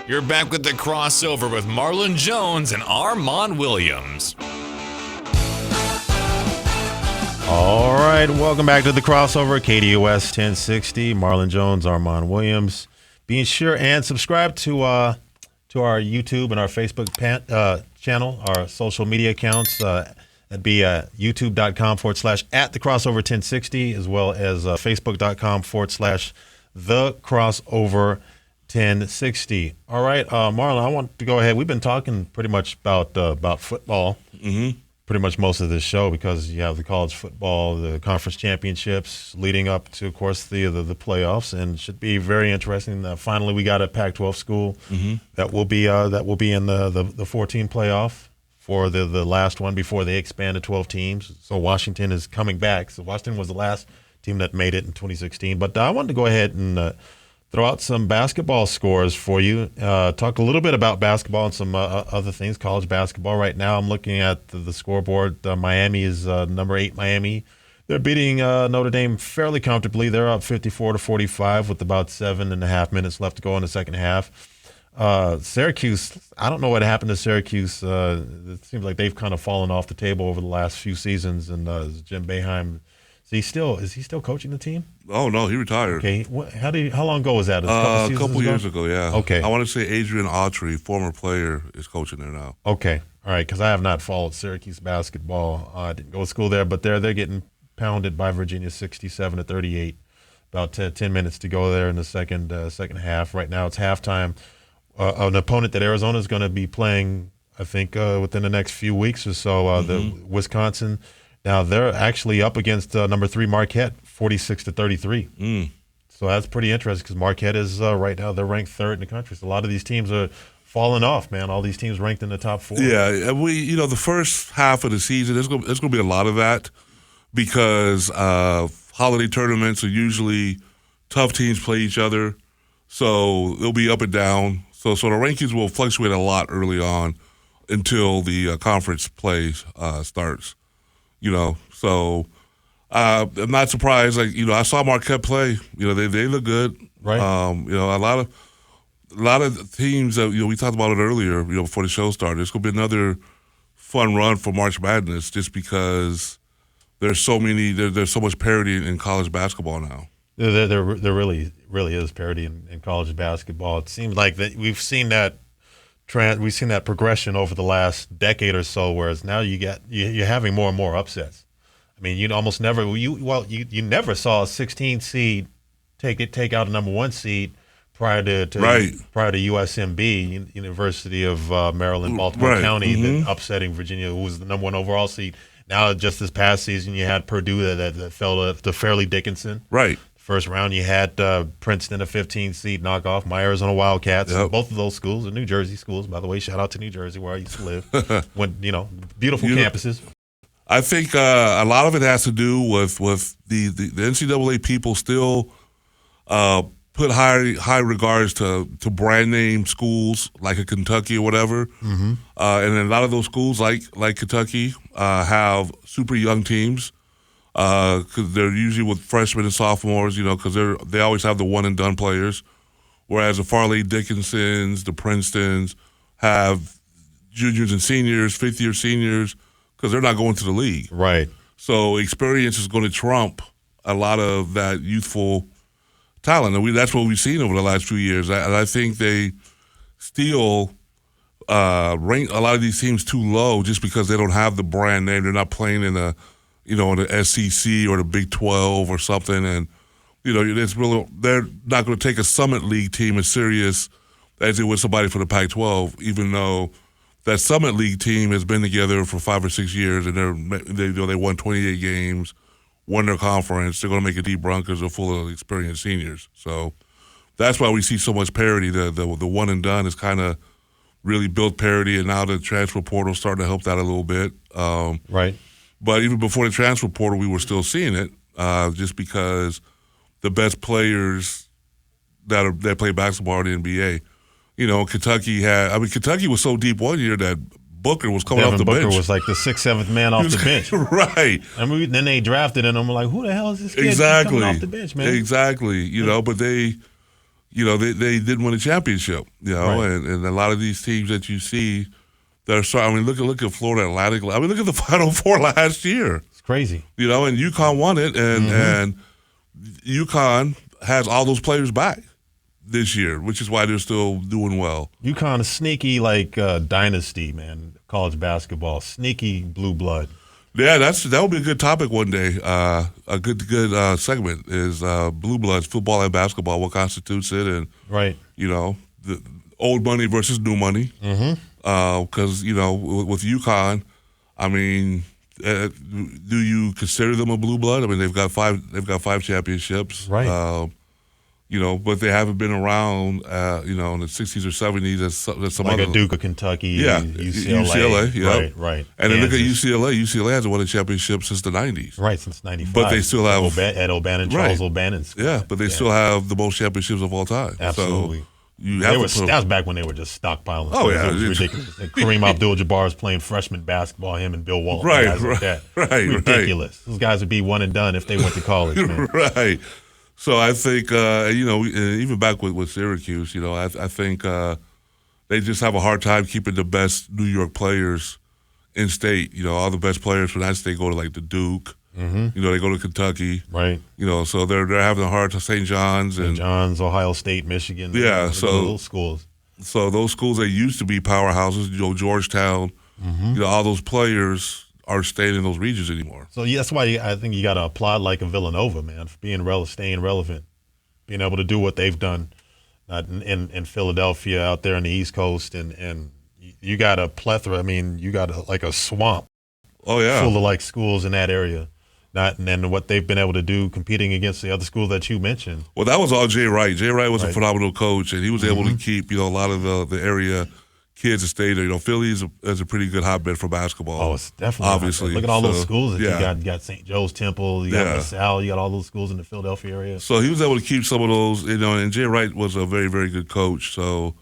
You're back with the crossover with Marlon Jones and Armon Williams. All right, welcome back to the crossover. KDUS 1060. Marlon Jones, Armon Williams. Be sure and subscribe to our YouTube and our Facebook channel, our social media accounts. That'd be youtube.com/@the crossover1060, as well as facebook.com/the crossover 1060. All right, Marlon, I want to go ahead. We've been talking pretty much about football, pretty much most of this show, because you have the college football, the conference championships leading up to, of course, the playoffs, and should be very interesting. Finally, we got a Pac-12 school that will be in the 14 playoff for the last one before they expanded 12 teams. So Washington is coming back. So Washington was the last team that made it in 2016. But I wanted to go ahead and throw out some basketball scores for you. Talk a little bit about basketball and some other things, college basketball. Right now I'm looking at the scoreboard. Miami is number 8 Miami. They're beating Notre Dame fairly comfortably. They're up 54-45 with about 7.5 minutes left to go in the second half. Syracuse, I don't know what happened to Syracuse. It seems like they've kind of fallen off the table over the last few seasons. And Jim Boeheim, is he still coaching the team? Oh no, he retired. Okay, how long ago was that? A couple years ago, yeah. Okay, I want to say Adrian Autry, former player, is coaching there now. Okay, all right, because I have not followed Syracuse basketball. I didn't go to school there, but they're getting pounded by Virginia 67-38. About 10 minutes to go there in the second half. Right now it's halftime. An opponent that Arizona is going to be playing, I think, within the next few weeks or so, the Wisconsin. Now they're actually up against number 3 Marquette, 46-33. So that's pretty interesting because Marquette is right now they're ranked 3rd in the country. So a lot of these teams are falling off, man. All these teams ranked in the top 4. Yeah, and the first half of the season, there's going to be a lot of that because holiday tournaments are usually tough teams play each other, so they'll be up and down. So the rankings will fluctuate a lot early on until the conference play starts. So I'm not surprised. I saw Marquette play. They look good. Right. A lot of teams that we talked about it earlier. Before the show started, it's going to be another fun run for March Madness, just because there's so much parity in college basketball now. There really is parity in college basketball. It seems like that we've seen that trend. We've seen that progression over the last decade or so. Whereas now you're having more and more upsets. I mean, you almost never you never saw a 16 seed take out a number 1 seed prior to USMB, University of Maryland, Baltimore County, upsetting Virginia, who was the number 1 overall seed. Now, just this past season, you had Purdue that fell to Fairleigh Dickinson. Right. First round, you had Princeton, a 15 seed knockoff, my Arizona Wildcats. Yep. Both of those schools are New Jersey schools, by the way. Shout out to New Jersey, where I used to live. Beautiful campuses. I think a lot of it has to do with the NCAA people still put high regards to brand name schools like a Kentucky or whatever, and then a lot of those schools like Kentucky have super young teams. Because they're usually with freshmen and sophomores, because they always have the one and done players, whereas the Fairleigh Dickinsons, the Princetons have juniors and seniors, 5th-year seniors, because they're not going to the league. Right. So experience is going to trump a lot of that youthful talent, and that's what we've seen over the last few years. And I think they still rank a lot of these teams too low just because they don't have the brand name. They're not playing in the SEC or the Big 12 or something, and it's really they're not going to take a Summit League team as serious as they would somebody for the Pac-12, even though that Summit League team has been together for 5 or 6 years, and they won 28 games, won their conference. They're going to make a deep run because they're full of experienced seniors. So that's why we see so much parity. The one and done has kind of really built parity, and now the transfer portal is starting to help that a little bit. Right. But even before the transfer portal, we were still seeing it, just because the best players that play basketball in the NBA. Kentucky was so deep one year that Booker was coming off the bench. Booker was like the 6th, 7th man off the bench. Right. Then they drafted him, and I'm like, who the hell is this kid exactly. coming off the bench, man? Exactly. But they, they didn't win a championship. Right. And a lot of these teams that you see that are starting. I mean, look at Florida Atlantic. I mean, look at the Final Four last year. It's crazy. And UConn won it, and UConn has all those players back this year, which is why they're still doing well. UConn is sneaky like dynasty, man. College basketball, sneaky blue blood. Yeah, that would be a good topic one day. A good segment is blue bloods, football and basketball. What constitutes it, and Right. The old money versus new money. Because with UConn, I mean, do you consider them a blue blood? I mean, they've got five championships. Right. But they haven't been around, in the 60s or 70s as some Like other. a Duke of Kentucky, Yeah, UCLA. yeah. Right. And then look at Kansas. UCLA. UCLA hasn't won a championship since the 90s. Right, since 95. But they still have- Ed O'Bannon, Charles O'Bannon. Yeah, but they still have the most championships of all time. Absolutely. So you have That was back when they were just stockpiling. Oh, yeah. It was ridiculous. Like Kareem Abdul-Jabbar was playing freshman basketball, him and Bill Walton. Right, guys like that. right. Ridiculous. Those guys would be one and done if they went to college, man. Right. So I think, even back with Syracuse, I think they just have a hard time keeping the best New York players in state. All the best players from that state go to like the Duke. They go to Kentucky. Right. So they're having a hard time. St. John's and St. John's, Ohio State, Michigan. Yeah, so those schools. So those schools that used to be powerhouses, Georgetown, all those players aren't staying in those regions anymore. So that's why I think you got to applaud like a Villanova, man, for staying relevant, being able to do what they've done in Philadelphia, out there on the East Coast, and you got a plethora. I mean, you got like a swamp. Oh yeah, full of like schools in that area. And then what they've been able to do competing against the other schools that you mentioned. Well, that was all Jay Wright. Jay Wright was a Right. phenomenal coach, and he was able to keep a lot of the area kids that stay there. Philly is a pretty good hotbed for basketball. Oh, it's definitely obviously. Look at all those So, schools that yeah. you got. You got St. Joe's Temple, you got Yeah. LaSalle, you got all those schools in the Philadelphia area. So he was able to keep some of those, and Jay Wright was a very, very good coach. So,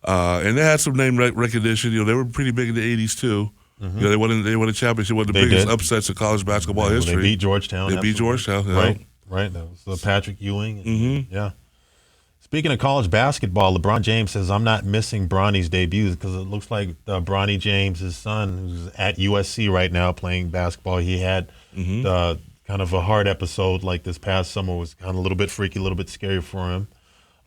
and they had some name recognition. They were pretty big in the '80s too. They won a championship. One of the They biggest did. upsets in college basketball Well, history. they beat Georgetown. They beat absolutely. Georgetown, yeah. Right. That was Patrick Ewing. Yeah. Speaking of college basketball, LeBron James says, I'm not missing Bronny's debut because it looks like Bronny James, his son, who's at USC right now playing basketball, he had kind of a hard episode like this past summer. Was kind of a little bit freaky, a little bit scary for him.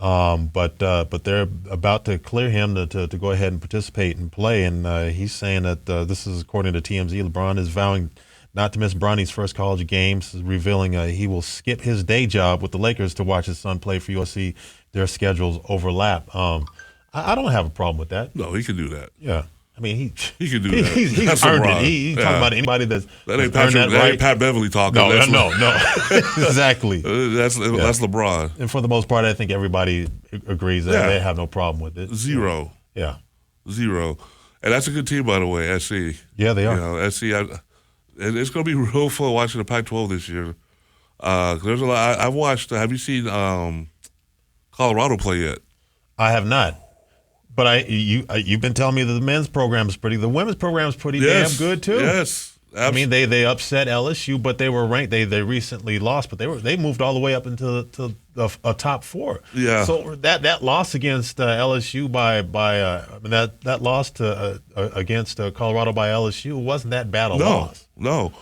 But they're about to clear him to go ahead and participate and play. And he's saying that this is according to TMZ. LeBron is vowing not to miss Bronny's first college games, revealing he will skip his day job with the Lakers to watch his son play for USC. Their schedules overlap. I don't have a problem with that. No, he can do that. Yeah. I mean, He can do that. He's That's earned LeBron. it. He's Yeah. talking about anybody that's That ain't earned Patrick. that right. Ain't Pat Beverly talking. No, That's no. Exactly. That's LeBron. And for the most part, I think everybody agrees that they have no problem with it. Zero. Yeah. And that's a good team, by the way, SC. Yeah, they are. SC. And it's going to be real fun watching the Pac-12 this year. There's a lot. I've watched. Have you seen Colorado play yet? I have not. But you've been telling me that the men's program is the women's program is pretty damn good too. Yes. I mean, they upset LSU, but they were ranked. They recently lost, but they moved all the way up into a top four. Yeah. So that loss against LSU that loss to against Colorado by LSU wasn't that bad a loss. No.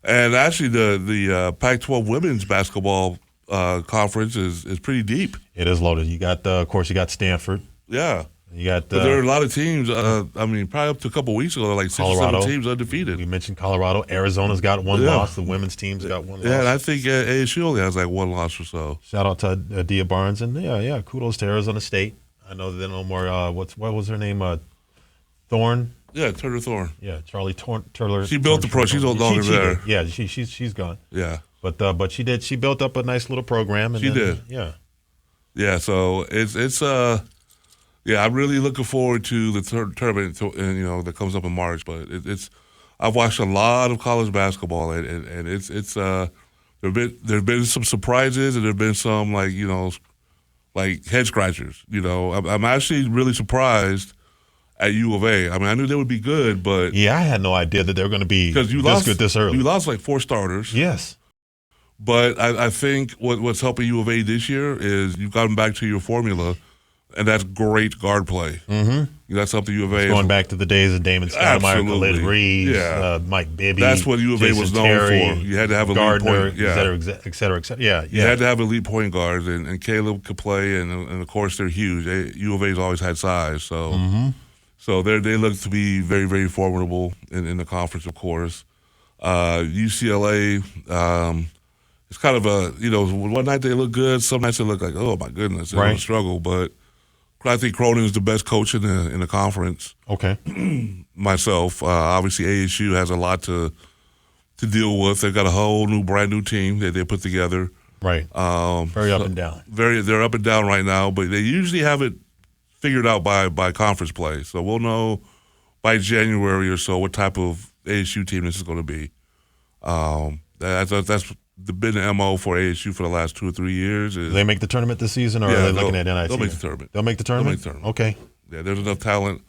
And actually, the Pac-12 women's basketball conference is pretty deep. It is loaded. You got of course you got Stanford. Yeah. You got But there are a lot of teams. Probably up to a couple of weeks ago, like 6 or 7 teams undefeated. We mentioned Colorado. Arizona's got one Yeah. loss. The women's team's got one loss. Yeah, and I think ASU only has like one loss or so. Shout out to Dia Barnes, and kudos to Arizona State. I know they're no more. What was her name? Thorne. Yeah, Turner Thorne. Yeah, Charlie Turler. She built the pro. She's no longer there. Yeah, she's gone. Yeah, but she did. She built up a nice little program. And she then, did. Yeah. Yeah, so it's I'm really looking forward to the tournament, that comes up in March. But I've watched a lot of college basketball, and it's there've been some surprises, and there've been some like head scratchers. I'm actually really surprised at U of A. I mean, I knew they would be good, but Yeah, I had no idea that they were going to be this good this early. You lost like 4 starters. Yes. But I think what's helping U of A this year is you've gotten back to your formula, and that's great guard play. Mm-hmm. That's something U of A going back to the days of Damon Stoudemire, Khalid Reeves, Mike Bibby. That's what U of A was known Terry, for. You had to have Gardner, elite point, et cetera, et cetera. Yeah, You had to have elite point guards, and Caleb could play, and of course they're huge. U of A's always had size, so so they look to be very, very formidable in the conference, of course. UCLA. It's kind of a, one night they look good, some nights they look like, oh my goodness, they're going to struggle. But I think Cronin is the best coach in the conference. Okay. Myself, obviously ASU has a lot to deal with. They've got a whole brand new team that they put together. Right. Very up and down. They're up and down right now, but they usually have it figured out by conference play. So we'll know by January or so what type of ASU team this is going to be. That's been the MO for ASU for the last 2 or 3 years. Do they make the tournament this season, or are they looking at NIL? They'll make the tournament. They'll make the tournament? Okay. Yeah, there's enough talent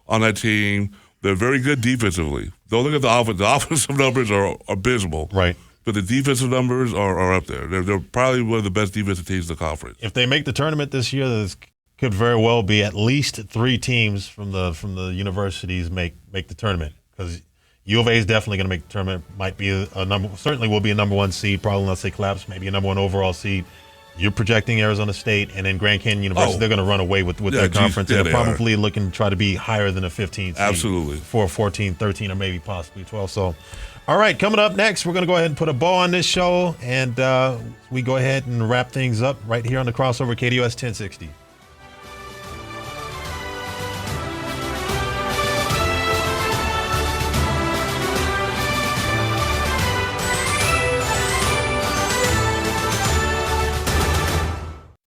on that team. They're very good defensively. Don't look at the offense. The offensive numbers are abysmal. Right. But the defensive numbers are up there. They're probably one of the best defensive teams in the conference. If they make the tournament this year, this could very well be at least 3 teams from the universities make the tournament, because U of A is definitely going to make the tournament. Might be certainly will be a number 1 seed, probably unless they collapse, maybe a number 1 overall seed. You're projecting Arizona State, and then Grand Canyon University. They're going to run away with their conference. And they're probably looking to try to be higher than a 15 seed. Absolutely. For 14, 13, or maybe possibly 12. So, all right, coming up next, we're going to go ahead and put a bow on this show, and we go ahead and wrap things up right here on the Crossover KDUS 1060.